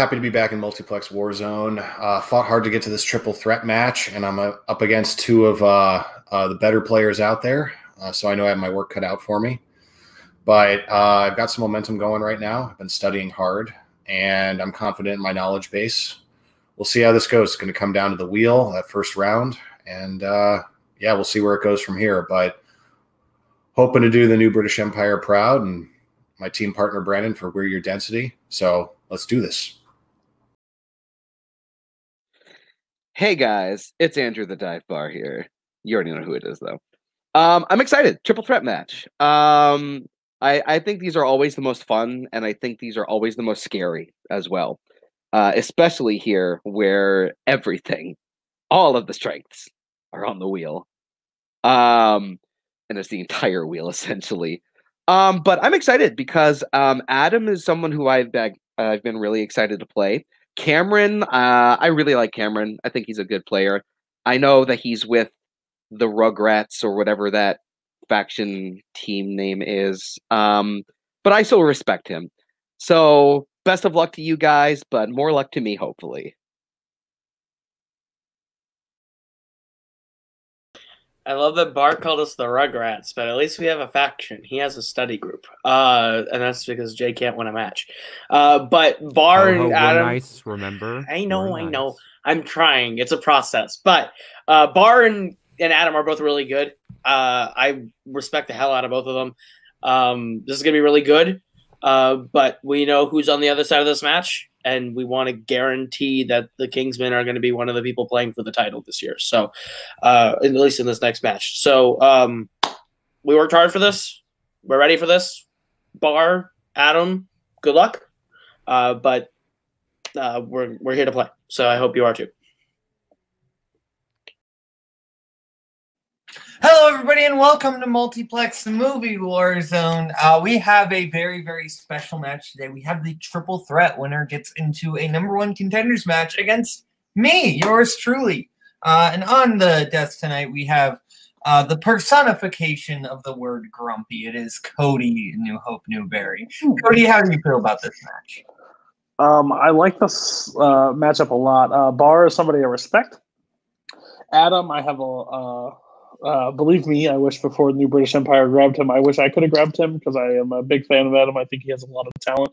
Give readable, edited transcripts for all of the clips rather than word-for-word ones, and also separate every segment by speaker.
Speaker 1: happy to be back in Multiplex Warzone. Fought hard to get to this triple threat match, and I'm up against two of the better players out there, so I know I have my work cut out for me. But I've got some momentum going right now. I've been studying hard, and I'm confident in my knowledge base. We'll see how this goes. It's going to come down to the wheel, that first round, and yeah, we'll see where it goes from here. But hoping to do the new British Empire proud, and my team partner Brandon for We're Your Density. So let's do this.
Speaker 2: Hey guys, it's Andrew the Dive Bar here. You already know who it is though. I'm excited. Triple threat match. I think these are always the most fun, and I think these are always the most scary as well. Especially here where everything, all of the strengths are on the wheel. And it's the entire wheel essentially. But I'm excited because Adam is someone who I've been really excited to play. Cameron, I really like Cameron. I think he's a good player. I know that he's with the Rugrats or whatever that faction team name is. But I still respect him. So best of luck to you guys, but more luck to me, hopefully.
Speaker 3: I love that Barr called us the Rugrats, but at least we have a faction. He has a study group, and that's because Jay can't win a match. But Barr and Adam,
Speaker 4: we're nice, remember?
Speaker 3: I know. I'm trying. It's a process. But Barr and Adam are both really good. I respect the hell out of both of them. This is gonna be really good. But we know who's on the other side of this match, and we want to guarantee that the Kingsmen are going to be one of the people playing for the title this year. So, at least in this next match. So, we worked hard for this. We're ready for this. Barr, Adam, good luck. But we're here to play. So I hope you are too.
Speaker 5: Hello, everybody, and welcome to Multiplex Movie Warzone. We have a very, very special match today. We have the triple threat. Winner gets into a #1 contenders match against me, yours truly. And on the desk tonight, we have the personification of the word grumpy. It is Cody Newberry. Cody, how do you feel about this match?
Speaker 6: I like this matchup a lot. Barr is somebody I respect. Adam, I have believe me, I wish before the new British Empire grabbed him, I wish I could have grabbed him because I am a big fan of Adam. I think he has a lot of talent.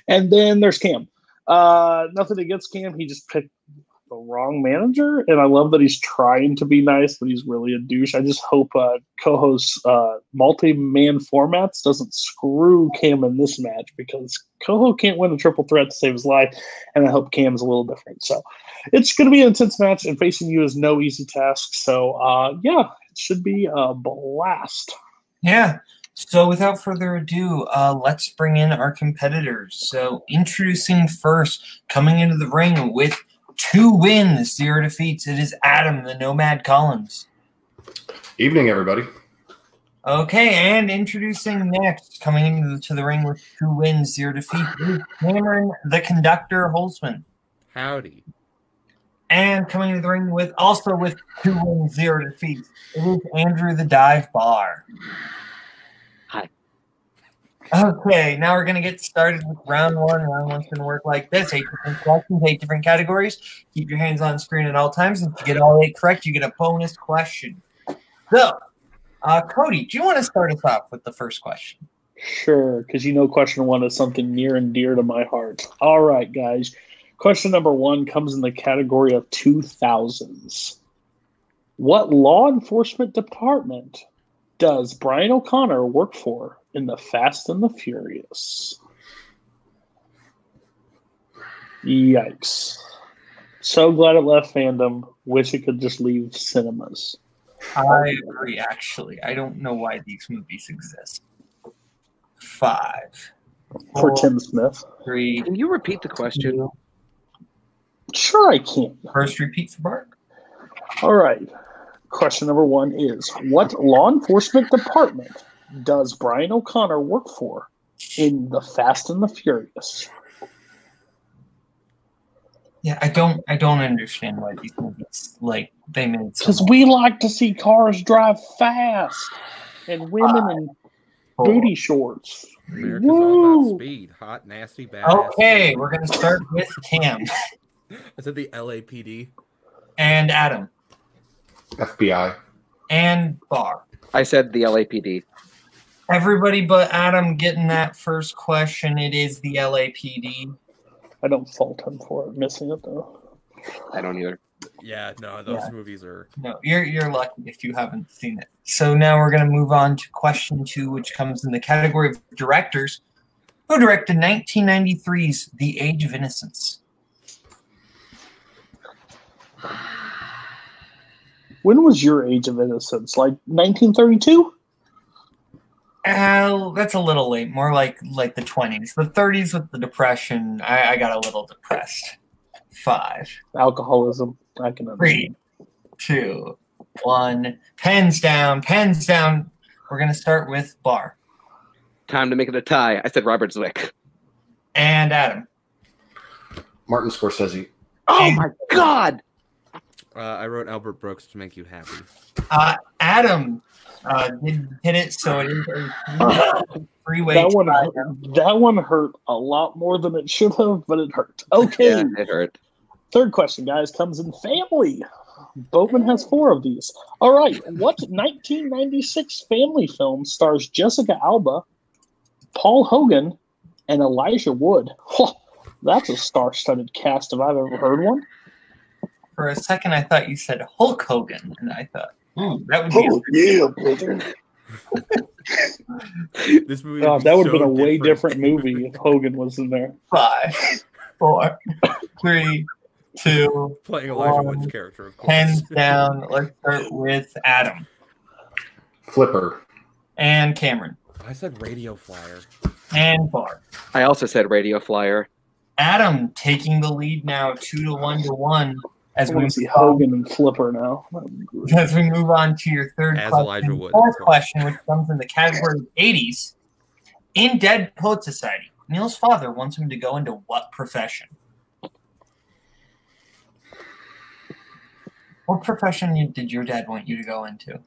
Speaker 6: And then there's Cam. Nothing against Cam. He just picked the wrong manager. And I love that he's trying to be nice, but he's really a douche. I just hope Koho's multi-man formats doesn't screw Cam in this match because Koho can't win a triple threat to save his life. And I hope Cam's a little different. So it's going to be an intense match, and facing you is no easy task. So, yeah, it should be a blast.
Speaker 5: Yeah. So without further ado, let's bring in our competitors. So introducing first, coming into the ring with 2 wins, 0 defeats, it is Adam, the Nomad Collins.
Speaker 1: Evening, everybody.
Speaker 5: Okay, and introducing next, coming into the ring with 2 wins, 0 defeats, it is Cameron, the Conductor Holzmann.
Speaker 4: Howdy.
Speaker 5: And coming into the ring with 2 wins, 0 defeats, it is Andrew the Dive Bar.
Speaker 2: Hi.
Speaker 5: Okay, now we're going to get started with round 1. Round 1's going to work like this. 8 different questions, 8 different categories. Keep your hands on screen at all times. If you get all 8 correct, you get a bonus question. So, Cody, do you want to start us off with the first question?
Speaker 6: Sure, because you know question 1 is something near and dear to my heart. All right, guys. Question number 1 comes in the category of 2000s. What law enforcement department does Brian O'Connor work for in The Fast and the Furious? Yikes. So glad it left Fandom. Wish it could just leave cinemas.
Speaker 5: I agree, actually. I don't know why these movies exist. 5.
Speaker 6: For Tim Smith.
Speaker 5: 3.
Speaker 2: Can you repeat the question?
Speaker 5: 2.
Speaker 6: Sure I can.
Speaker 5: First repeat for Bart.
Speaker 6: All right. Question number 1 is, what law enforcement department does Brian O'Connor work for in The Fast and the Furious?
Speaker 5: Yeah, I don't understand why these movies, like, they made
Speaker 6: because we like to see cars drive fast and women and booty shorts.
Speaker 4: America's all
Speaker 6: Woo!
Speaker 4: about speed. Hot, nasty, bad.
Speaker 5: Okay, we're gonna start with Cam
Speaker 4: I said the LAPD.
Speaker 5: and Adam
Speaker 1: FBI.
Speaker 5: and Barr.
Speaker 2: I said the LAPD.
Speaker 5: Everybody but Adam getting that first question. It is the LAPD.
Speaker 6: I don't fault him for missing it though.
Speaker 2: I don't either.
Speaker 4: Yeah, no, those movies are.
Speaker 5: No, you're lucky if you haven't seen it. So now we're going to move on to question 2, which comes in the category of directors. Who directed 1993's The Age of Innocence?
Speaker 6: When was your Age of Innocence? Like 1932?
Speaker 5: That's a little late. More like the 20s. The 30s with the Depression, I got a little depressed. 5,
Speaker 6: Alcoholism. I can understand.
Speaker 5: 3, 2, 1. Pens down. Pens down. We're going to start with Barr.
Speaker 2: Time to make it a tie. I said Robert Zwick.
Speaker 5: And Adam.
Speaker 1: Martin Scorsese.
Speaker 2: Oh my God!
Speaker 4: I wrote Albert Brooks to make you happy.
Speaker 5: Adam did hit it, so it is a three-way tie.
Speaker 6: That one hurt a lot more than it should have, but it hurt. Okay.
Speaker 2: Yeah, it hurt.
Speaker 6: Third question, guys, comes in family. Boatman has 4 of these. All right. What 1996 family film stars Jessica Alba, Paul Hogan, and Elijah Wood? That's a star-studded cast if I've ever heard one.
Speaker 5: For a second, I thought you said Hulk Hogan, and I thought, that would be.
Speaker 6: Oh, yeah, brother.
Speaker 4: This movie.
Speaker 6: That would have been a way different movie if Hogan was in there.
Speaker 5: 5, 4, 3, 2.
Speaker 4: Playing Elijah
Speaker 5: 1.
Speaker 4: Wood's character, of course.
Speaker 5: Hands down. Let's start with Adam
Speaker 1: Flipper.
Speaker 5: and Cameron
Speaker 4: I said Radio Flyer.
Speaker 5: and Barr.
Speaker 2: I also said Radio Flyer.
Speaker 5: Adam taking the lead now, 2 to 1 to 1.
Speaker 6: I want to see Hogan and Flipper now.
Speaker 5: As we move on to your third
Speaker 4: As
Speaker 5: question,
Speaker 4: Elijah Wood,
Speaker 5: fourth
Speaker 4: of course.
Speaker 5: question, which comes in the category of 80s. In Dead Poet Society, Neil's father wants him to go into what profession? What profession did your dad want you to go into?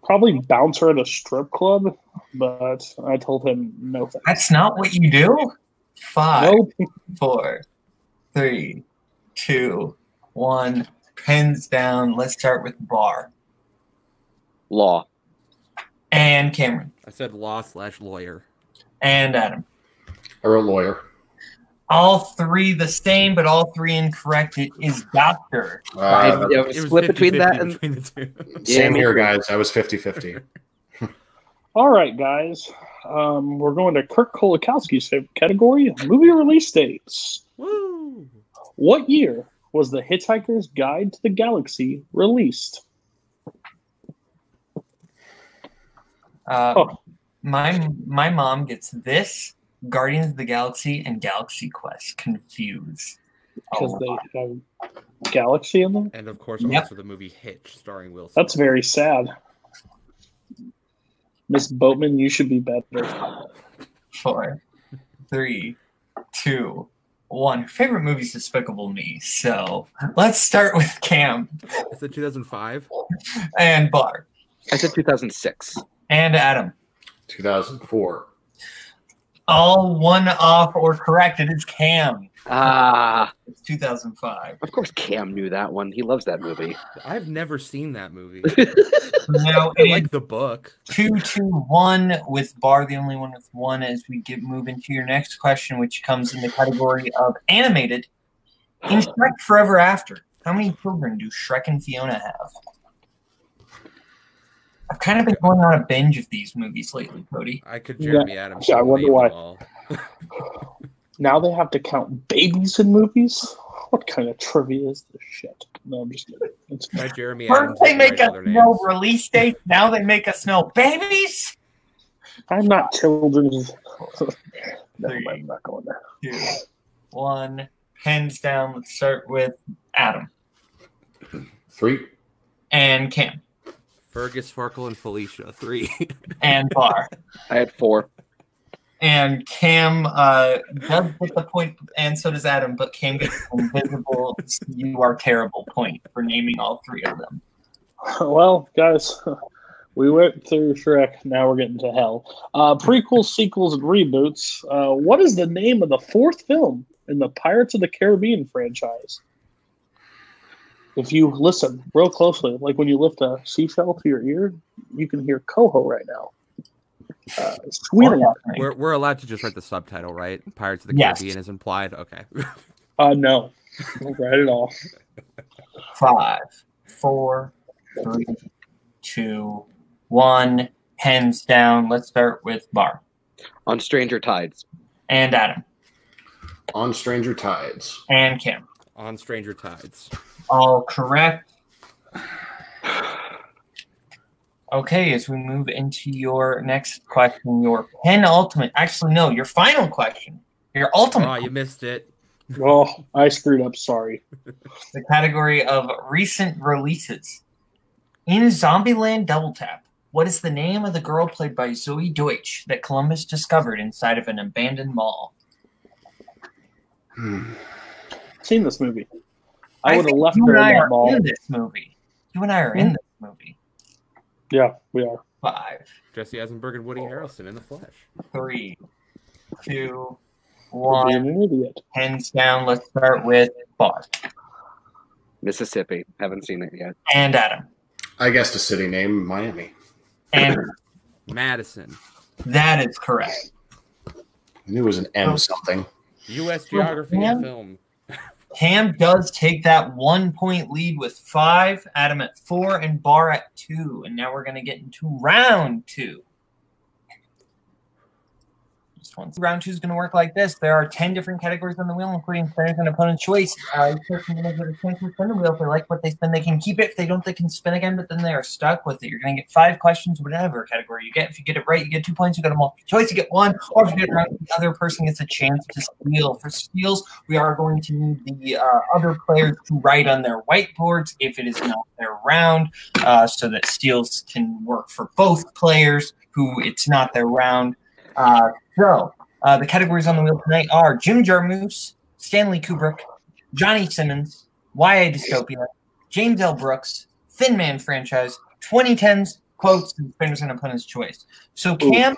Speaker 6: Probably bouncer at a strip club, but I told him no thanks.
Speaker 5: That's not what you do? 5,
Speaker 6: Nope.
Speaker 5: 4, 3, 2, 1. Pens down. Let's start with Barr
Speaker 2: Law.
Speaker 5: and Cameron
Speaker 4: I said law/lawyer.
Speaker 5: and Adam.
Speaker 1: I wrote lawyer.
Speaker 5: All 3 the same, but all 3 incorrect. It is doctor.
Speaker 2: It was
Speaker 4: It was
Speaker 2: split between
Speaker 4: 50-50
Speaker 2: that and
Speaker 4: between the two.
Speaker 1: Same
Speaker 2: me
Speaker 1: here,
Speaker 2: too.
Speaker 1: guys. I was 50-50.
Speaker 6: All right, guys. We're going to Kirk Kolakowski's favorite category, movie release dates.
Speaker 4: Woo!
Speaker 6: What year was The Hitchhiker's Guide to the Galaxy released?
Speaker 5: My mom gets this, Guardians of the Galaxy, and Galaxy Quest confused.
Speaker 6: Because they have Galaxy in them?
Speaker 4: And of course,
Speaker 5: Yep.
Speaker 4: also the movie Hitch, starring Will Smith.
Speaker 6: That's very sad. Miss Boatman, you should be better.
Speaker 5: 4, 3, 2, 1. Her favorite movie is Despicable Me. So let's start with Cam
Speaker 4: I said 2005.
Speaker 5: and Barr
Speaker 2: I said 2006.
Speaker 5: and Adam.
Speaker 1: 2004.
Speaker 5: All one off or correct. It is Cam. It's 2005.
Speaker 2: Of course Cam knew that one. He loves that movie.
Speaker 4: I've never seen that movie.
Speaker 5: Now
Speaker 4: I
Speaker 5: it is
Speaker 4: like the book.
Speaker 5: 2-1 with Barr, the only one with 1, as we move into your next question, which comes in the category of animated. In Shrek Forever After, how many children do Shrek and Fiona have? I've kind of been going on a binge of these movies lately, Cody.
Speaker 4: I could Jeremy Adams.
Speaker 6: Yeah, I wonder
Speaker 4: name
Speaker 6: why.
Speaker 4: them all.
Speaker 6: Now they have to count babies in movies? What kind of trivia is this shit? No, I'm just kidding. It's
Speaker 4: Try Jeremy
Speaker 5: First
Speaker 4: Adams.
Speaker 5: they
Speaker 4: and
Speaker 5: make
Speaker 4: write
Speaker 5: us
Speaker 4: other
Speaker 5: know
Speaker 4: names.
Speaker 5: release dates, now they make us know babies.
Speaker 6: I'm not children's. Never mind, I'm not going there.
Speaker 5: 2, 1. Hands down. Let's start with Adam
Speaker 1: 3.
Speaker 5: and Cam
Speaker 4: Fergus, Farkle, and Felicia. 3.
Speaker 5: and Barr.
Speaker 2: I had 4.
Speaker 5: And Cam does get the point, and so does Adam, but Cam gets an invisible "you are terrible" point for naming all 3 of them.
Speaker 6: Well, guys, We went through Shrek. Now we're getting to hell. Prequels, sequels, and reboots. What is the name of the fourth film in the Pirates of the Caribbean franchise? If you listen real closely, like when you lift a seashell to your ear, you can hear Koho right now. Squealing.
Speaker 4: We're allowed to just write the subtitle, right? Pirates of the
Speaker 5: Yes.
Speaker 4: Caribbean is implied. Okay.
Speaker 6: No. Don't write it all.
Speaker 5: 5, 4, 3, 2, 1. Hands down. Let's start with Barr.
Speaker 2: On Stranger Tides.
Speaker 5: And Adam.
Speaker 1: On Stranger Tides.
Speaker 5: And Kim.
Speaker 4: On Stranger Tides.
Speaker 5: All correct. Okay, as we move into your next question, your penultimate, actually, no, your final question, your ultimate,
Speaker 4: Oh, you missed it.
Speaker 6: Oh, I screwed up. Sorry.
Speaker 5: the category of recent releases. In Zombieland Double Tap, what is the name of the girl played by Zoe Deutsch that Columbus discovered inside of an abandoned mall?
Speaker 6: Seen this movie. I would have
Speaker 5: think
Speaker 6: left
Speaker 5: you
Speaker 6: her
Speaker 5: and
Speaker 6: in
Speaker 5: I
Speaker 6: that
Speaker 5: are
Speaker 6: mall.
Speaker 5: in this movie. You and I are in this movie.
Speaker 6: Yeah, we are.
Speaker 5: 5,
Speaker 4: Jesse Eisenberg and Woody Harrelson in the flesh.
Speaker 5: 3, 2,
Speaker 6: You're
Speaker 5: 1.
Speaker 6: being an idiot.
Speaker 5: Hands down. Let's start with Barr
Speaker 2: Mississippi. Haven't seen it yet.
Speaker 5: and Adam.
Speaker 1: I guessed a city name, Miami.
Speaker 5: And
Speaker 4: Madison.
Speaker 5: that is correct.
Speaker 1: I knew it was an M something.
Speaker 4: U.S. geography
Speaker 5: Cam?
Speaker 4: and film.
Speaker 5: Cam does take that 1 point lead with 5, Adam at 4, and Barr at 2. And now we're going to get into round 2. Just one. Round 2 is going to work like this. There are 10 different categories on the wheel, including spinners and opponent's choice. Each person going to get a chance to spin the wheel. If they like what they spin, they can keep it. If they don't, they can spin again, but then they are stuck with it. You're going to get 5 questions, whatever category you get. If you get it right, you get 2 points. You got a multiple choice, you get 1. Or if you get it wrong, the other person gets a chance to steal. For steals, we are going to need the other players to write on their whiteboards if it is not their round, so that steals can work for both players who it's not their round. The categories on the wheel tonight are Jim Jarmusch, Stanley Kubrick, Johnny Simmons, YA Dystopia, James L. Brooks, Thin Man franchise, 2010s, quotes, and spinners and opponent's choice. So, Cam,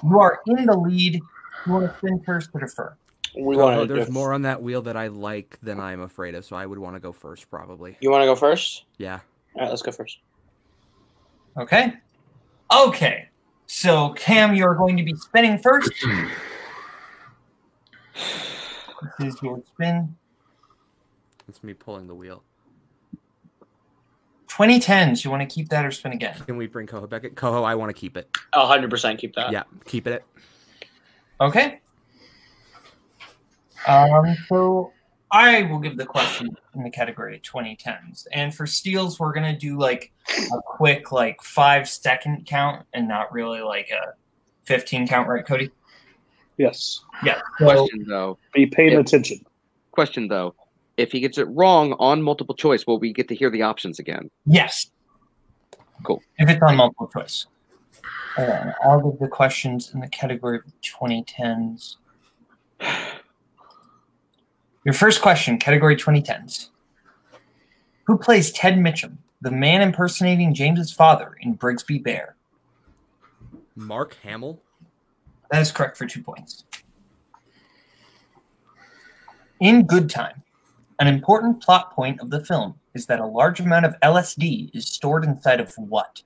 Speaker 5: you are in the lead. You want to spin first or defer?
Speaker 3: We
Speaker 4: Oh,
Speaker 3: want
Speaker 4: there's
Speaker 3: to.
Speaker 4: more on that wheel that I like than I'm afraid of, so I would want to go first, probably.
Speaker 3: You want to go first?
Speaker 4: Yeah.
Speaker 3: All right, let's go first.
Speaker 5: Okay. Okay. So, Cam, you're going to be spinning first. This is your spin.
Speaker 4: It's me pulling the wheel.
Speaker 5: 2010s. You want to keep that or spin again?
Speaker 4: Can we bring Koho back? Koho, I want to keep it.
Speaker 3: 100% keep that.
Speaker 4: Yeah, keep it.
Speaker 5: Okay. So I will give the question in the category of 2010s. And for steals, we're going to do like a quick 5-second count and not really like a 15 count, right, Cody?
Speaker 6: Yes.
Speaker 5: Yeah. So,
Speaker 2: Question though.
Speaker 6: Be paying attention.
Speaker 2: Question though. If he gets it wrong on multiple choice, will we get to hear the options again?
Speaker 5: yes.
Speaker 2: Cool.
Speaker 5: If it's on multiple choice. I'll give the questions in the category of 2010s. Your first question, category 2010s. Who plays Ted Mitchum, the man impersonating James's father in Brigsby Bear?
Speaker 4: Mark Hamill?
Speaker 5: That is correct for 2 points. In Good Time, an important plot point of the film is that a large amount of LSD is stored inside of what?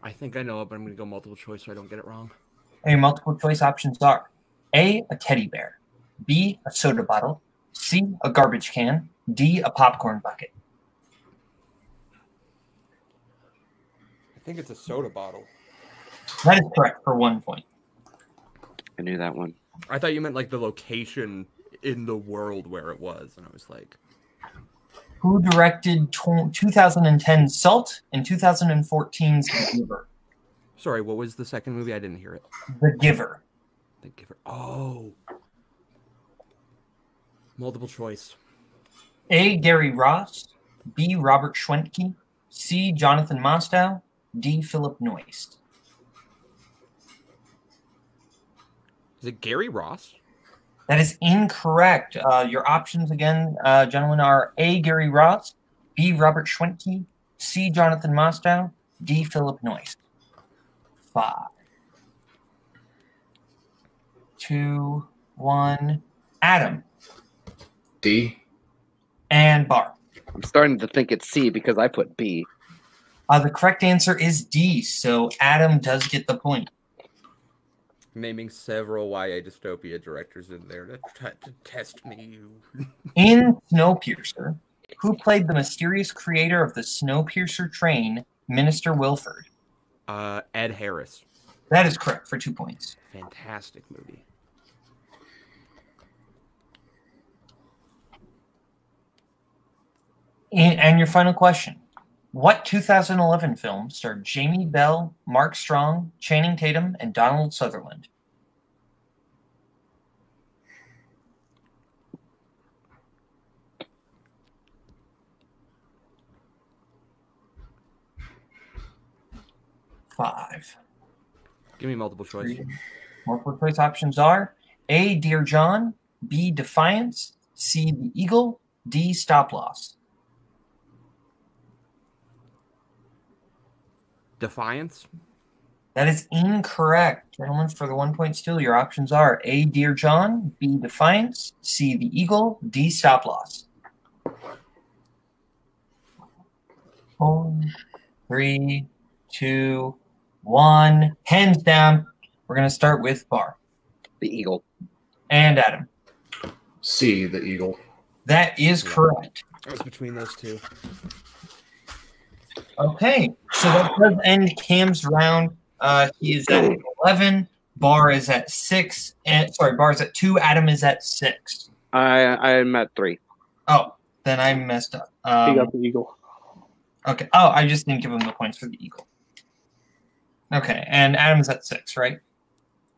Speaker 4: I think I know it, but I'm going to go multiple choice so I don't get it wrong.
Speaker 5: And your multiple choice options are A, a teddy bear, B, a soda bottle, C, a garbage can, D, a popcorn bucket.
Speaker 4: I think it's a soda bottle.
Speaker 5: That is correct for 1 point.
Speaker 2: I knew that one.
Speaker 4: I thought you meant like the location in the world where it was, and I was like,
Speaker 5: Who directed 2010 Salt and 2014's The Giver?
Speaker 4: sorry, what was the second movie? I didn't hear it.
Speaker 5: The Giver.
Speaker 4: The Giver. Oh. Multiple choice.
Speaker 5: A, Gary Ross, B, Robert Schwentke, C, Jonathan Mostow, D, Philip Noyce.
Speaker 4: Is it Gary Ross?
Speaker 5: That is incorrect. Your options again, gentlemen, are A. Gary Ross, B. Robert Schwentke, C. Jonathan Mostow, D. Philip Noyce. 5, 2, 1. Adam.
Speaker 1: D.
Speaker 5: And Barr.
Speaker 2: I'm starting to think it's C because I put B.
Speaker 5: The correct answer is D, so Adam does get the point.
Speaker 4: Naming several YA dystopia directors in there to test me.
Speaker 5: In Snowpiercer, who played the mysterious creator of the Snowpiercer train, Minister Wilford?
Speaker 4: Ed Harris.
Speaker 5: That is correct for 2 points.
Speaker 4: Fantastic movie.
Speaker 5: And your final question. What 2011 film starred Jamie Bell, Mark Strong, Channing Tatum, and Donald Sutherland? Five.
Speaker 4: Give me multiple choice.
Speaker 5: 3. Multiple choice options are A. Dear John, B. Defiance, C. The Eagle, D. Stop Loss.
Speaker 4: Defiance.
Speaker 5: That is incorrect. Gentlemen, for the 1 point steal, your options are A. Dear John, B. Defiance, C. The Eagle, D. Stop Loss. 4, 3, 2, 1. Hands down. We're going to start with Barr.
Speaker 2: The Eagle.
Speaker 5: And Adam.
Speaker 1: C. The Eagle.
Speaker 5: That is correct.
Speaker 4: I was between those two.
Speaker 5: Okay, so that does end Cam's round. He is at 11. Barr is at 6. And sorry, Barr is at 2. Adam is at 6.
Speaker 2: I'm at 3.
Speaker 5: Oh, then I messed up.
Speaker 6: He got the Eagle.
Speaker 5: Okay. Oh, I just didn't give him the points for the Eagle. Okay, and Adam's at 6, right?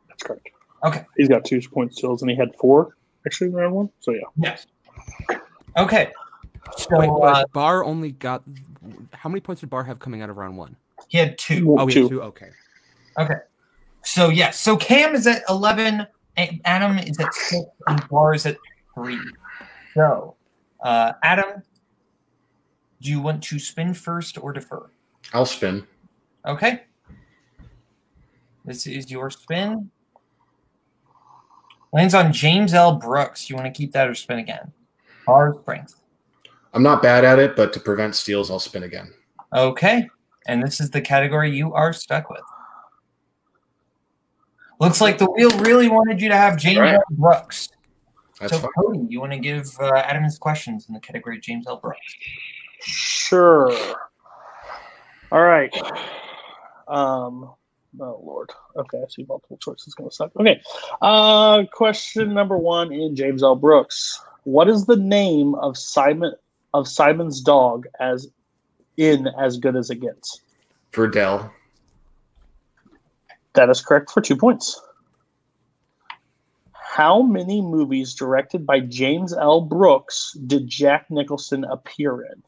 Speaker 6: That's correct.
Speaker 5: Okay.
Speaker 6: He's got 2 point steals, and he had 4 actually in round 1. So yeah.
Speaker 5: Yes. Okay. So
Speaker 4: Wait, Barr only got. How many points did Barr have coming out of round 1?
Speaker 5: he had 2.
Speaker 4: Oh, he had 2. Okay.
Speaker 5: Okay. So yes. So Cam is at 11, and Adam is at 6, and Barr is at 3. So, Adam, do you want to spin first or defer?
Speaker 1: I'll spin.
Speaker 5: Okay. This is your spin. Lands on James L. Brooks. You want to keep that or spin again? Bar's strength.
Speaker 1: I'm not bad at it, but to prevent steals, I'll spin again.
Speaker 5: Okay. And this is the category you are stuck with. Looks like the wheel really wanted you to have James L. Brooks.
Speaker 1: That's
Speaker 5: so,
Speaker 1: fine.
Speaker 5: Cody, you want to give Adam his questions in the category James L. Brooks?
Speaker 6: Sure. All right. Oh Lord. Okay, I see multiple choices going to suck. Okay. Question number 1 in James L. Brooks. What is the name of Simon's dog as in As Good as It Gets?
Speaker 1: Verdell.
Speaker 6: That is correct for 2 points. How many movies directed by James L. Brooks did Jack Nicholson appear in?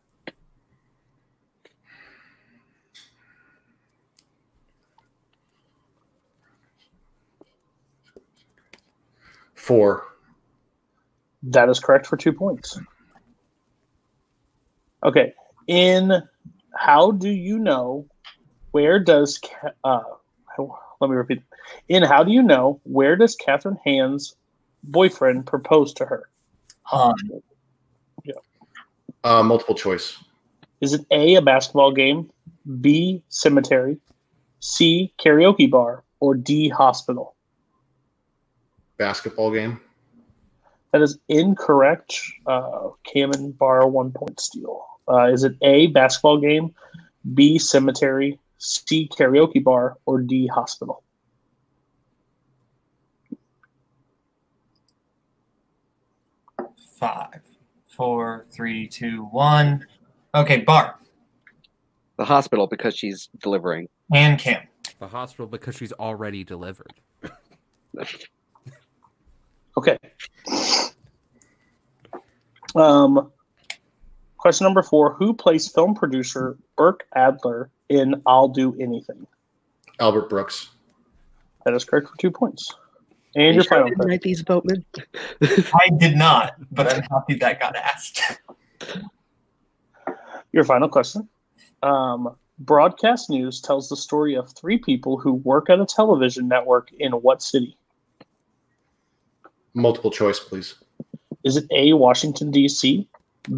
Speaker 1: Four.
Speaker 6: That is correct for 2 points. Okay. In How Do You Know, where does let me repeat. In How Do You Know, where does Catherine Hahn's boyfriend propose to her?
Speaker 1: Yeah. Multiple choice.
Speaker 6: Is it A, basketball game, B, cemetery, C, karaoke bar, or D, hospital?
Speaker 1: Basketball game.
Speaker 6: That is incorrect. Cam and Barr 1 point steal. Is it A, basketball game, B, cemetery, C, karaoke bar, or D, hospital?
Speaker 5: Five, 4, 3, 2, 1. Okay, Barr.
Speaker 2: The hospital because she's delivering.
Speaker 5: And Cam.
Speaker 4: The hospital because she's already delivered.
Speaker 6: Okay. Question number 4. Who plays film producer Burke Adler in I'll Do Anything?
Speaker 1: Albert Brooks.
Speaker 6: That is correct for 2 points. And your final pick.
Speaker 2: Write these, Boatman?
Speaker 5: I did not, but I'm happy that got asked.
Speaker 6: Your final question. Broadcast news tells the story of 3 people who work at a television network in what city?
Speaker 1: Multiple choice, please.
Speaker 6: Is it A, Washington, D.C.,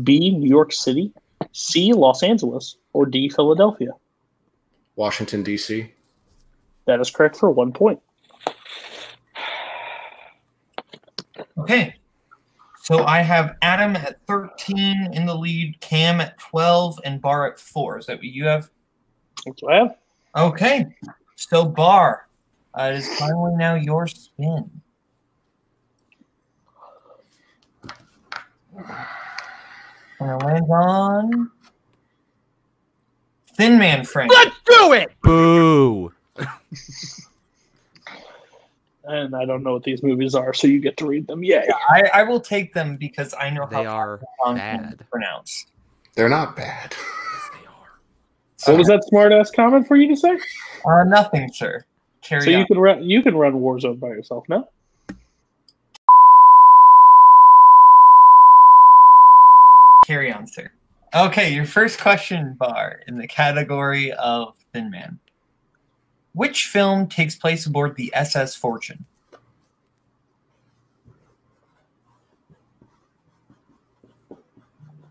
Speaker 6: B, New York City, C, Los Angeles, or D, Philadelphia?
Speaker 1: Washington, D.C.
Speaker 6: That is correct for 1 point.
Speaker 5: Okay. So I have Adam at 13 in the lead, Cam at 12, and Barr at 4. Is that what you have?
Speaker 6: That's what I have.
Speaker 5: Okay. So Barr, it is finally now your spin. And it lands on Thin Man Frank.
Speaker 2: Let's do it!
Speaker 4: Boo!
Speaker 6: And I don't know what these movies are, so you get to read them. Yay.
Speaker 5: I will take them because I know
Speaker 4: They
Speaker 5: how
Speaker 4: are
Speaker 5: Fandom
Speaker 4: bad.
Speaker 5: is pronounced.
Speaker 1: They're not bad.
Speaker 4: Yes, they are.
Speaker 6: What was that smart-ass comment for you to say?
Speaker 5: Nothing, sir. Carry
Speaker 6: So
Speaker 5: on.
Speaker 6: you can run Warzone by yourself now?
Speaker 5: Carry on, sir. Okay, your first question, Barr, in the category of Thin Man. Which film takes place aboard the SS Fortune?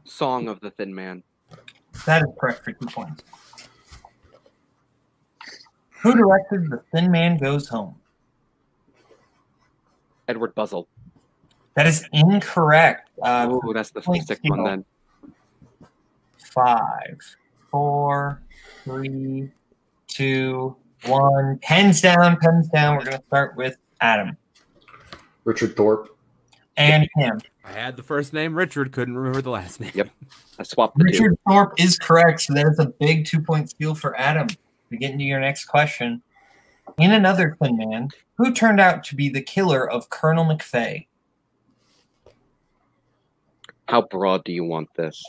Speaker 2: Song of the Thin Man.
Speaker 5: That is correct for 2 points. Who directed The Thin Man Goes Home?
Speaker 2: Edward Buzzle.
Speaker 5: That is incorrect.
Speaker 2: Oh, that's the
Speaker 5: point
Speaker 2: sixth one then.
Speaker 5: 5, 4, 3, 2, 1. Pens down, pens down. We're going to start with Adam.
Speaker 1: Richard Thorpe.
Speaker 5: And Cam.
Speaker 4: I had the first name Richard, couldn't remember the last name.
Speaker 2: Yep. I swapped the two.
Speaker 5: Richard Thorpe is correct, so that is a big 2-point steal for Adam. We get into your next question. In another Thin Man, who turned out to be the killer of Colonel McVeigh?
Speaker 2: How broad do you want this?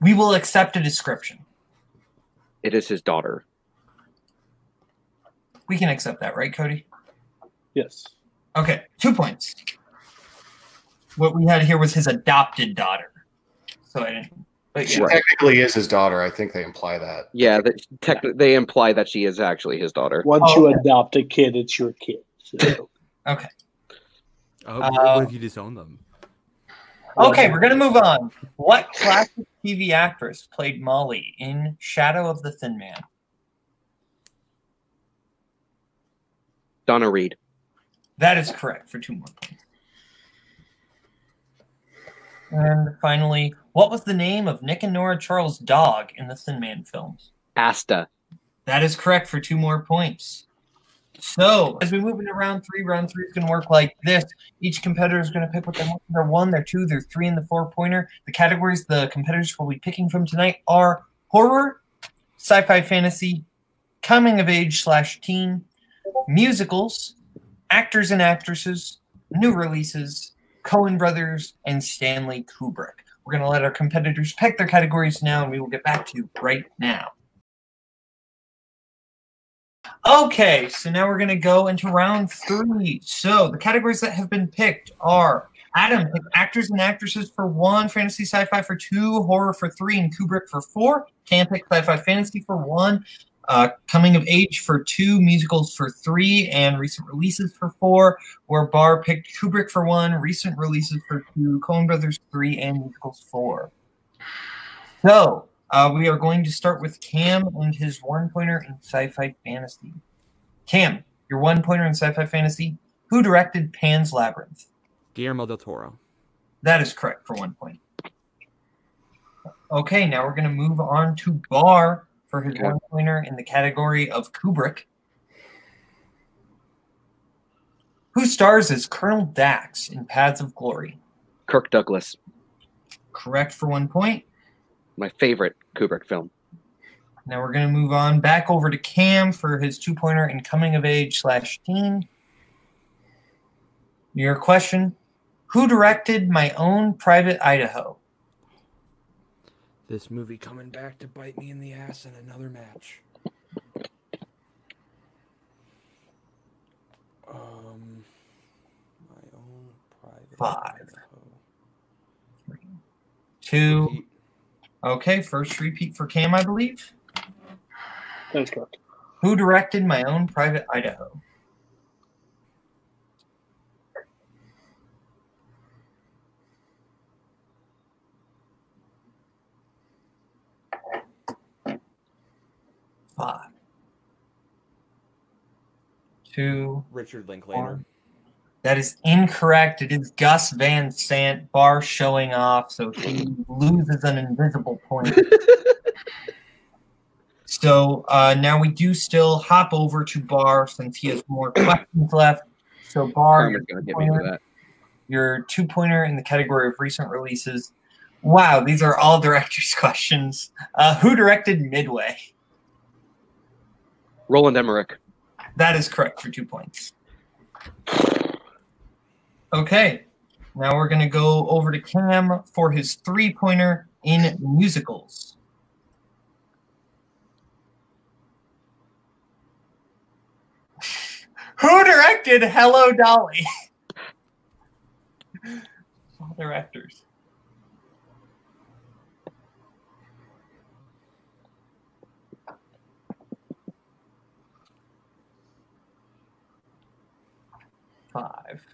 Speaker 5: We will accept a description.
Speaker 2: It is his daughter.
Speaker 5: We can accept that, right, Cody?
Speaker 6: Yes.
Speaker 5: Okay, 2 points. What we had here was his adopted daughter. So I didn't. But
Speaker 1: She
Speaker 5: yeah.
Speaker 1: technically is his daughter. I think they imply that.
Speaker 2: Yeah, they imply that she is actually his daughter.
Speaker 6: Once you adopt a kid, it's your kid. So.
Speaker 5: Okay.
Speaker 4: Oh, what if you disown them?
Speaker 5: Okay, we're going to move on. What classic TV actress played Molly in Shadow of the Thin Man?
Speaker 2: Donna Reed.
Speaker 5: That is correct for 2 more points. And finally, what was the name of Nick and Nora Charles' dog in the Thin Man films?
Speaker 2: Asta.
Speaker 5: That is correct for 2 more points. So, as we move into round 3 is going to work like this. Each competitor is going to pick what they want. Their 1, their 2, their 3, and the 4-pointer. The categories the competitors will be picking from tonight are horror, sci-fi fantasy, coming-of-age/teen, musicals, actors and actresses, new releases, Coen Brothers, and Stanley Kubrick. We're going to let our competitors pick their categories now, and we will get back to you right now. Okay, so now we're going to go into round 3. So the categories that have been picked are Adam picked actors and actresses for 1, fantasy sci-fi for 2, horror for 3, and Kubrick for 4. Cam picked sci-fi fantasy for 1, coming of age for 2, musicals for 3, and recent releases for 4. Where Barr picked Kubrick for 1, recent releases for 2, Coen Brothers 3, and musicals 4. So we are going to start with Cam and his 1-pointer in sci-fi fantasy. Cam, your 1-pointer in sci-fi fantasy. Who directed Pan's Labyrinth?
Speaker 4: Guillermo del Toro.
Speaker 5: That is correct for 1 point. Okay, now we're going to move on to Barr for his 1-pointer in the category of Kubrick. Who stars as Colonel Dax in Paths of Glory?
Speaker 2: Kirk Douglas.
Speaker 5: Correct for 1 point.
Speaker 2: My favorite Kubrick film.
Speaker 5: Now we're going to move on back over to Cam for his 2-pointer in coming of age/teen. Your question, who directed My Own Private Idaho?
Speaker 4: This movie coming back to bite me in the ass in another match.
Speaker 5: 5, 3, 2.
Speaker 4: Repeat.
Speaker 5: Okay, first repeat for Cam, I believe.
Speaker 6: That is correct.
Speaker 5: Who directed My Own Private Idaho? Five, 2.
Speaker 4: Richard Linklater.
Speaker 5: 1. That is incorrect. It is Gus Van Sant. Barr showing off, so he loses an invisible point. So now we do still hop over to Barr since he has more questions left. So Barr,
Speaker 2: Karma's gonna get me to that.
Speaker 5: your 2-pointer in the category of recent releases. Wow, these are all director's questions. Who directed Midway?
Speaker 2: Roland Emmerich.
Speaker 5: That is correct for 2 points. Okay, now we're going to go over to Cam for his 3-pointer in musicals. Who directed Hello, Dolly? All directors. Five.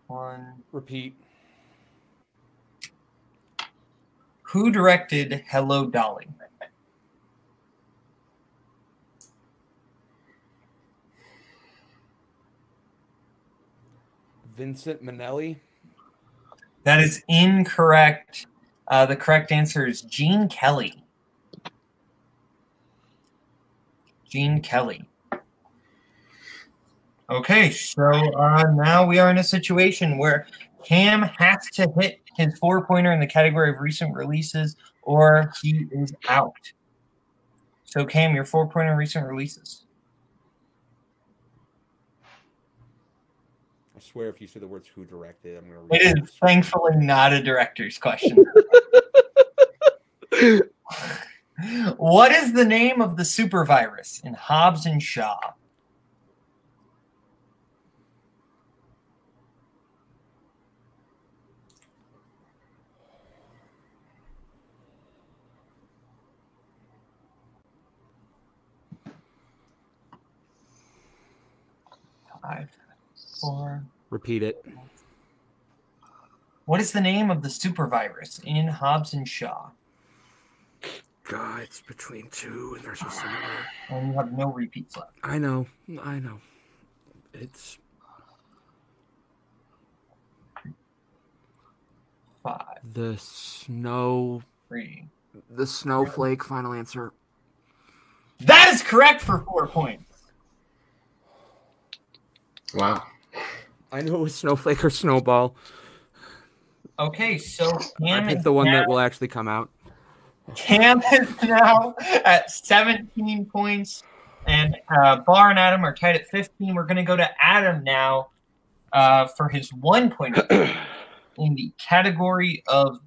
Speaker 5: 1.
Speaker 4: Repeat.
Speaker 5: Who directed Hello, Dolly?
Speaker 4: Vincent Minnelli.
Speaker 5: That is incorrect. The correct answer is Gene Kelly. Gene Kelly. Okay, so now we are in a situation where Cam has to hit his 4-pointer in the category of recent releases or he is out. So Cam, your 4-pointer in recent releases.
Speaker 4: I swear if you say the words who directed, I'm going to read
Speaker 5: It is thankfully not a director's question. What is the name of the super virus in Hobbs and Shaw? Five, 4.
Speaker 4: Repeat it.
Speaker 5: What is the name of the super virus in Hobbs and Shaw?
Speaker 4: God, it's between 2 and they're so similar.
Speaker 5: And you have no repeats left.
Speaker 4: I know. It's
Speaker 5: 5,
Speaker 4: the snow.
Speaker 5: 3.
Speaker 4: The snowflake. Final answer.
Speaker 5: That is correct for 4 points.
Speaker 1: Wow.
Speaker 4: I know it was snowflake or snowball.
Speaker 5: Okay, so
Speaker 4: I
Speaker 5: Cam
Speaker 4: picked
Speaker 5: is
Speaker 4: the one
Speaker 5: now,
Speaker 4: that will actually come out.
Speaker 5: Cam is now at 17 points, and Barr and Adam are tied at 15. We're going to go to Adam now for his 1-pointer in the category of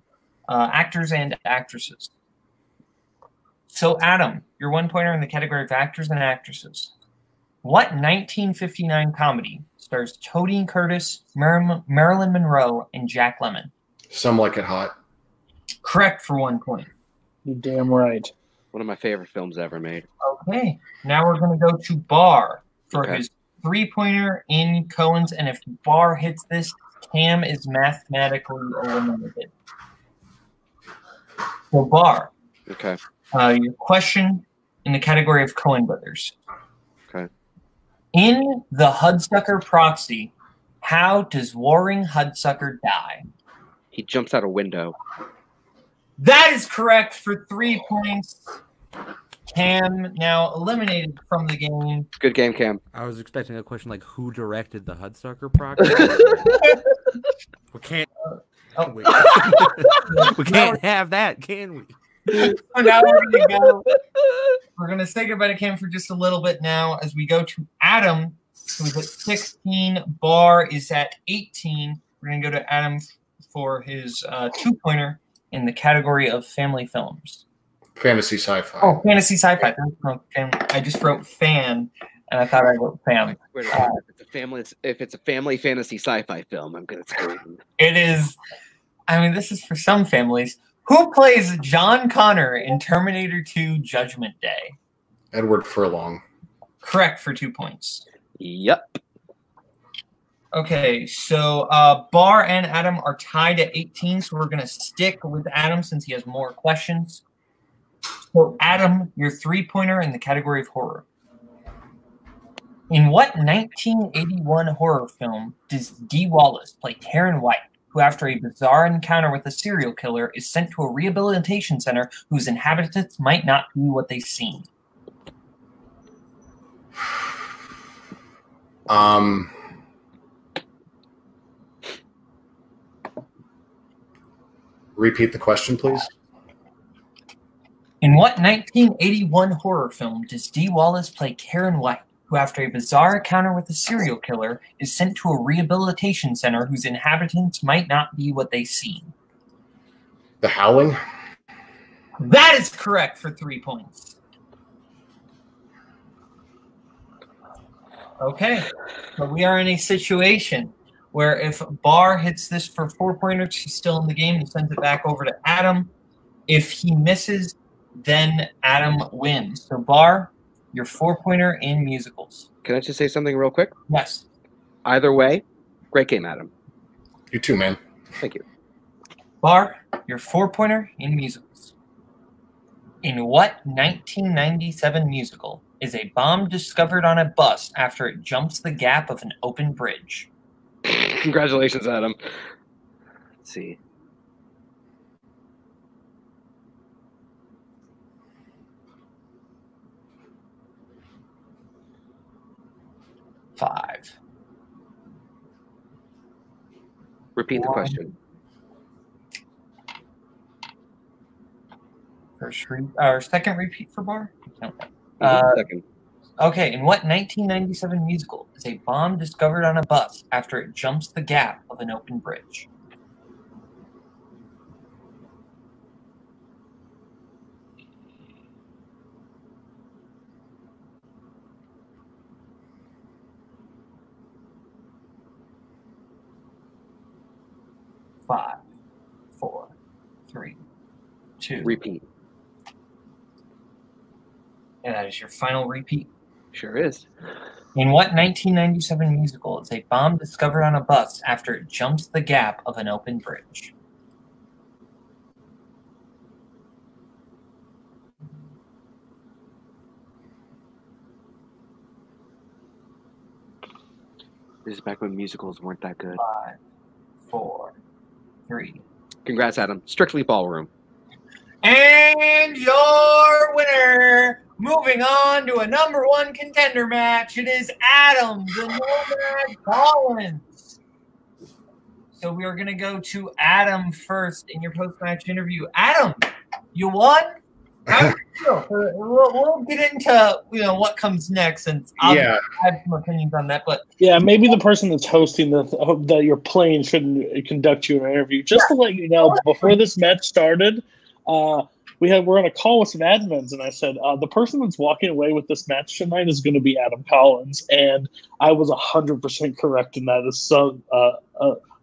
Speaker 5: actors and actresses. So Adam, your 1-pointer in the category of actors and actresses. What 1959 comedy stars Tony Curtis, Marilyn Monroe, and Jack Lemmon?
Speaker 1: Some Like It Hot.
Speaker 5: Correct for 1 point.
Speaker 6: You're damn right.
Speaker 2: One of my favorite films ever made.
Speaker 5: Okay, now we're going to go to Barr for
Speaker 2: Okay.
Speaker 5: his 3-pointer in Cohen's, and if Barr hits this, Cam is mathematically eliminated. So Barr,
Speaker 2: Okay.
Speaker 5: your question in the category of Cohen brothers.
Speaker 2: Okay.
Speaker 5: In the Hudsucker Proxy, how does Warring Hudsucker die?
Speaker 2: He jumps out a window.
Speaker 5: That is correct for 3 points. Cam now eliminated from the game.
Speaker 2: Good game, Cam.
Speaker 4: I was expecting a question like who directed the Hudsucker Proxy. We can't.
Speaker 5: Oh.
Speaker 4: We can't have that, can we?
Speaker 5: So now we're going to go. We're going to say goodbye to Cam for just a little bit now as we go to Adam, who's at 16. Barr is at 18. We're going to go to Adam for his 2-pointer in the category of family films.
Speaker 1: Fantasy sci-fi.
Speaker 5: Oh, fantasy sci-fi. I just wrote fan. and I thought I wrote fam.
Speaker 2: If it's a family fantasy sci-fi film, I'm gonna scream.
Speaker 5: It is. I mean, this is for some families. Who plays John Connor in Terminator 2: Judgment Day?
Speaker 1: Edward Furlong.
Speaker 5: Correct for 2 points.
Speaker 2: Yep.
Speaker 5: Okay, so Barr and Adam are tied at 18, so we're going to stick with Adam since he has more questions. So, Adam, your three-pointer in the category of horror. In what 1981 horror film does Dee Wallace play Karen White, who after a bizarre encounter with a serial killer is sent to a rehabilitation center whose inhabitants might not be what they seem?
Speaker 1: Repeat the question, please.
Speaker 5: In what 1981 horror film does Dee Wallace play Karen White, who after a bizarre encounter with a serial killer is sent to a rehabilitation center whose inhabitants might not be what they seem?
Speaker 1: The Howling?
Speaker 5: That is correct for 3 points. Okay, so we are in a situation where if Barr hits this for 4 pointers, he's still in the game and sends it back over to Adam. If he misses, then Adam wins. So Barr, your 4-pointer in musicals.
Speaker 2: Can I just say something real quick?
Speaker 5: Yes.
Speaker 2: Either way, great game, Adam.
Speaker 1: You too, man.
Speaker 2: Thank you.
Speaker 5: Barr, your 4-pointer in musicals. In what 1997 musical is a bomb discovered on a bus after it jumps the gap of an open bridge?
Speaker 2: Congratulations, Adam. Let's see.
Speaker 5: Five.
Speaker 2: Repeat the question.
Speaker 5: Second repeat for Barr? No.
Speaker 2: Second.
Speaker 5: Okay, in what 1997 musical is a bomb discovered on a bus after it jumps the gap of an open bridge? Five, 4, 3, 2.
Speaker 2: Repeat.
Speaker 5: And that is your final repeat.
Speaker 2: Sure is.
Speaker 5: In what 1997 musical is a bomb discovered on a bus after it jumps the gap of an open bridge?
Speaker 2: This is back when musicals weren't that good.
Speaker 5: 5, 4, 3.
Speaker 2: Congrats, Adam. Strictly Ballroom.
Speaker 5: And your winner, moving on to a #1 contender match, it is Adam, the Nomad Collins. So we are going to go to Adam first in your post-match interview. Adam, you won? How do you feel? We'll get into what comes next, and I have some opinions on that. But
Speaker 6: yeah, maybe the person that's hosting that you're playing shouldn't conduct you in an interview. Just to let you know, before this match started, we're on a call with some admins, and I said the person that's walking away with this match tonight is going to be Adam Collins, and I was 100% correct in that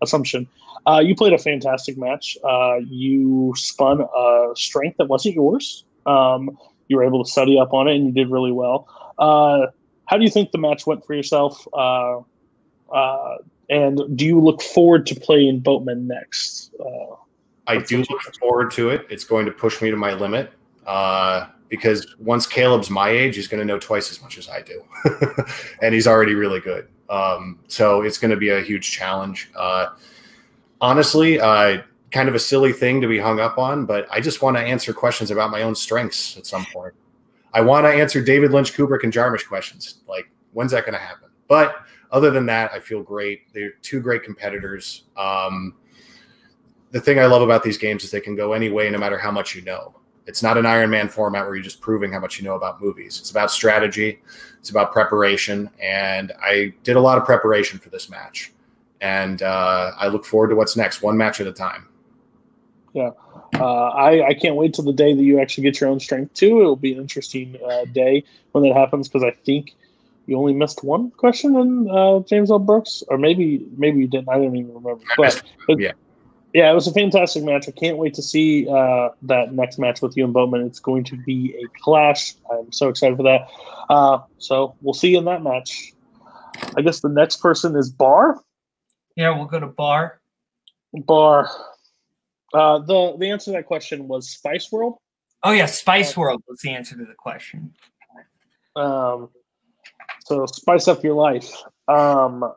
Speaker 6: assumption. You played a fantastic match. You spun a strength that wasn't yours. You were able to study up on it, and you did really well. How do you think the match went for yourself? And do you look forward to playing Boatman next?
Speaker 1: I do look forward to it. It's going to push me to my limit because once Kaleb's my age, he's going to know twice as much as I do. And he's already really good. So it's going to be a huge challenge. Honestly, kind of a silly thing to be hung up on, but I just want to answer questions about my own strengths at some point. I want to answer David Lynch, Kubrick, and Jarmusch questions. Like, when's that going to happen? But other than that, I feel great. They're two great competitors. The thing I love about these games is they can go any way, no matter how much you know. It's not an Iron Man format where you're just proving how much you know about movies. It's about strategy. It's about preparation. And I did a lot of preparation for this match. And I look forward to what's next, one match at a time.
Speaker 6: Yeah. I can't wait till the day that you actually get your own strength too. It'll be an interesting day when that happens, because I think You only missed one question in James L. Brooks, or maybe you didn't. I don't even remember. But
Speaker 1: yeah.
Speaker 6: Yeah, it was a fantastic match. I can't wait to see that next match with you and Boatman. It's going to be a clash. I'm so excited for that. So we'll see you in that match. I guess the next person is Barr.
Speaker 5: Yeah, we'll go to Barr.
Speaker 6: Barr. The answer to that question was Spice World.
Speaker 5: Oh yeah, Spice World was the answer to the question.
Speaker 6: So spice up your life. How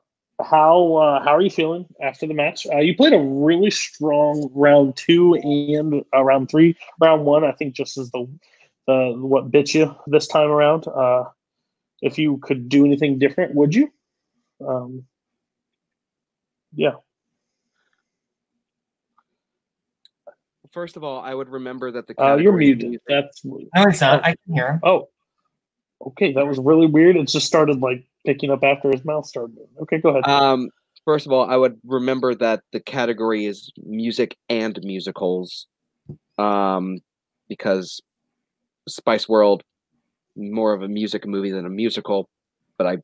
Speaker 6: are you feeling after the match? You played a really strong round 2 and round 3. Round 1, I think, just as the what bit you this time around. If you could do anything different, would you? Yeah.
Speaker 2: First of all, I would remember that the
Speaker 6: you're muted. That's
Speaker 5: no, it's not. I can hear him.
Speaker 6: Oh, okay. That was really weird. It just started like picking up after his mouth started moving. Okay, go ahead.
Speaker 2: First of all, I would remember that the category is music and musicals, because Spice World more of a music movie than a musical, but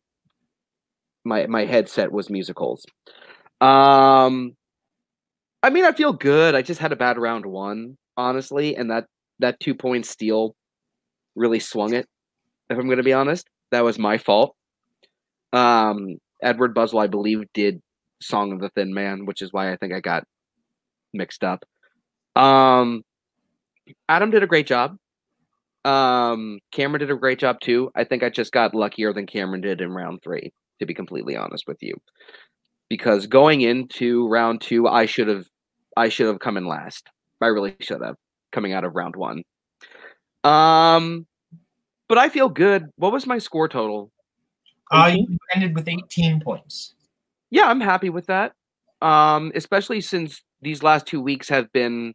Speaker 2: my headset was musicals. I mean, I feel good. I just had a bad round 1, honestly, and that 2-point steal really swung it. If I'm going to be honest, that was my fault. Edward Buzzle, I believe, did Song of the Thin Man, which is why I think I got mixed up. Adam did a great job. Cameron did a great job too. I think I just got luckier than Cameron did in round 3, to be completely honest with you. Because going into round 2, I should have come in last. I really should have, coming out of round 1. But I feel good. What was my score total?
Speaker 5: You ended with 18 points.
Speaker 2: Yeah, I'm happy with that. Especially since these last 2 weeks have been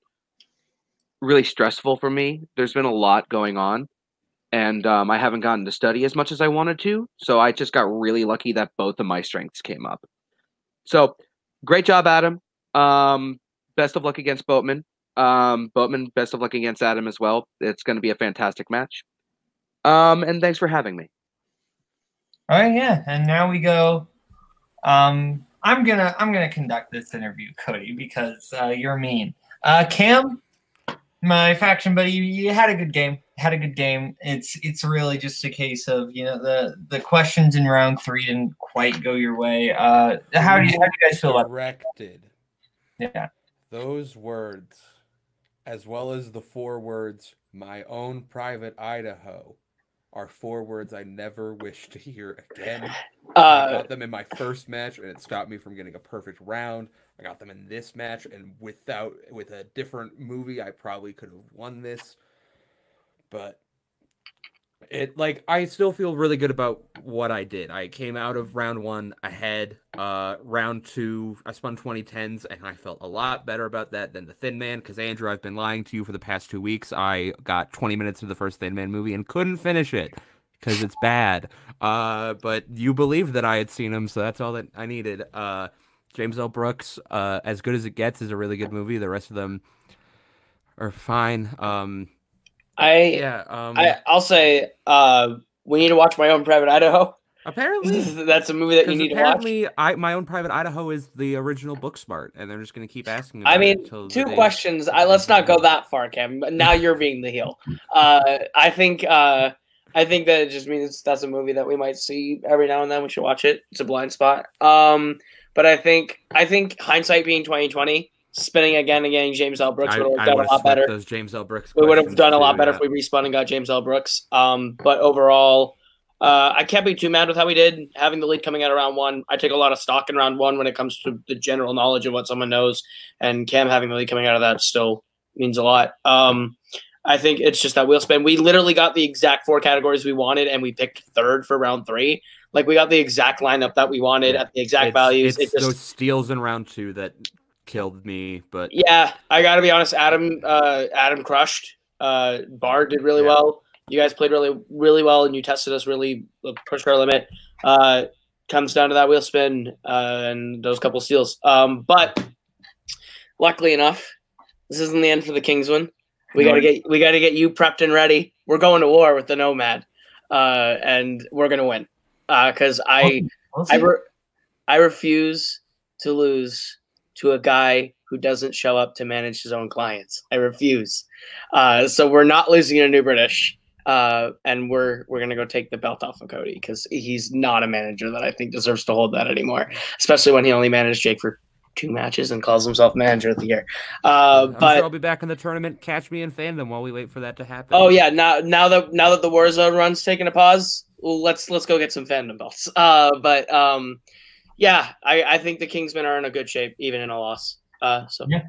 Speaker 2: really stressful for me. There's been a lot going on, and I haven't gotten to study as much as I wanted to. So I just got really lucky that both of my strengths came up. So great job, Adam. Best of luck against Boatman. Boatman, best of luck against Adam as well. It's going to be a fantastic match. And thanks for having me.
Speaker 5: All right, yeah, and now we go. I'm gonna conduct this interview, Cody, because you're mean. Cam, my faction buddy, you had a good game. It's really just a case of, you know, the questions in round 3 didn't quite go your way. How do you guys feel about
Speaker 4: Corrected.
Speaker 5: Yeah.
Speaker 4: Those words, as well as the 4 words, my own private Idaho, are 4 words I never wish to hear again. I got them in my first match, and it stopped me from getting a perfect round. I got them in this match, and with a different movie, I probably could have won this. But I still feel really good about what I did. I came out of round 1 ahead. Round 2, I spun 2010s, and I felt a lot better about that than the Thin Man, because, Andrew, I've been lying to you for the past 2 weeks. I got 20 minutes of the first Thin Man movie and couldn't finish it because it's bad. But you believed that I had seen him, so that's all that I needed. James L. Brooks, As Good as It Gets, is a really good movie. The rest of them are fine.
Speaker 3: I'll say we need to watch My Own Private Idaho.
Speaker 4: Apparently,
Speaker 3: that's a movie that you need to watch.
Speaker 4: Apparently, My Own Private Idaho is the original Booksmart, and they're just going to keep asking.
Speaker 3: I mean, 2 questions. Let's not go that far, Cam. Now you're being the heel. I think that it just means that's a movie that we might see every now and then. We should watch it. It's a blind spot. But I think hindsight being 2020. Spinning again and getting James L. Brooks would have done a lot better.
Speaker 4: Those James L. Brooks.
Speaker 3: We would have done a lot better if we respun and got James L. Brooks. But overall, I can't be too mad with how we did. Having the lead coming out of round 1, I take a lot of stock in round 1 when it comes to the general knowledge of what someone knows. And Cam having the lead coming out of that still means a lot. I think it's just that wheel spin. We literally got the exact 4 categories we wanted, and we picked 3rd for round 3. Like, we got the exact lineup that we wanted at the exact values.
Speaker 4: It's those steals in round 2 that killed me, but
Speaker 3: yeah, I gotta be honest. Adam crushed. Barr did really well. You guys played really, really well, and you tested us really, pushed our limit. Comes down to that wheel spin and those couple steals. But luckily enough, this isn't the end for the Kingsman. We gotta get you prepped and ready. We're going to war with the Nomad, and we're gonna win. because I refuse to lose to a guy who doesn't show up to manage his own clients. I refuse. So we're not losing to New British, and we're gonna go take the belt off of Cody because he's not a manager that I think deserves to hold that anymore, especially when he only managed Jake for 2 matches and calls himself manager of the year.
Speaker 7: I'm
Speaker 3: But
Speaker 7: sure I'll be back in the tournament. Catch me in Fandom while we wait for that to happen.
Speaker 3: oh yeah, now that the Warzone run's taking a pause, well, let's go get some Fandom belts. Yeah, I think the Kingsmen are in a good shape even in a loss. So
Speaker 5: yeah.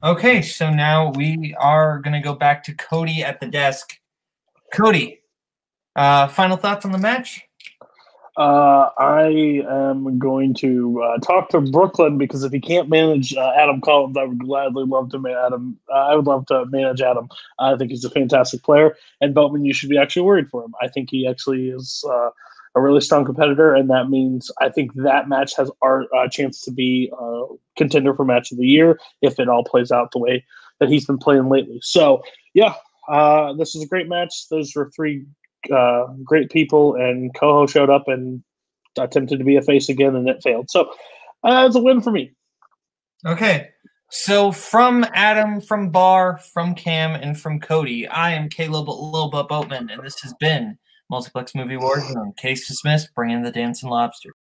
Speaker 5: Okay, so now we are gonna go back to Cody at the desk. Cody, final thoughts on the match?
Speaker 6: I am going to talk to Brooklyn because if he can't manage Adam Collins, I would gladly love to manage Adam. I would love to manage Adam. I think he's a fantastic player, and Boatman, you should be actually worried for him. I think he actually is a really strong competitor, and that means I think that match has our chance to be contender for match of the year if it all plays out the way that he's been playing lately. So, yeah, this was a great match. Those were 3 great people, and Koho showed up and attempted to be a face again, and it failed. So it's a win for me.
Speaker 5: Okay. So from Adam, from Barr, from Cam, and from Cody, I am Kaleb Boatman, and this has been Multiplex Movie Warzone. Case dismissed. Bring in the dancing lobster.